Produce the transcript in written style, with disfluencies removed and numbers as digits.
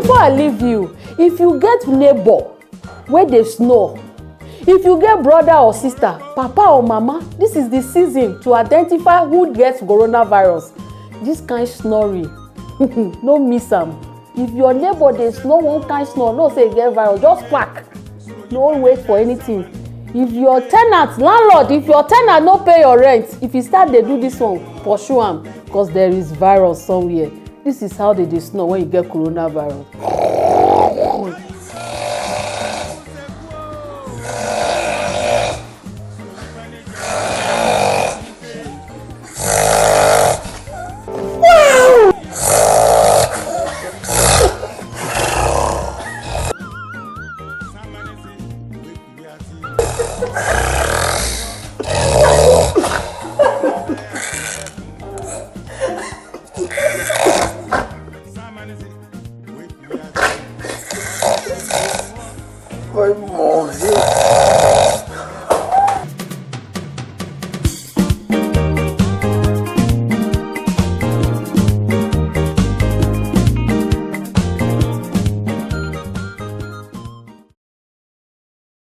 before I leave you, if you get neighbor where they snore, if you get brother or sister, papa or mama, this is the season to identify who gets coronavirus. This kind snoring, no miss am. If your neighbor dey snore one kind snore, no say e get virus, just pack. No wait for anything. If your tenant, landlord, if your tenant no pay your rent, if you start dey do this one, pursue am because there is virus somewhere. This is how they dey snore when you get coronavirus. My mom.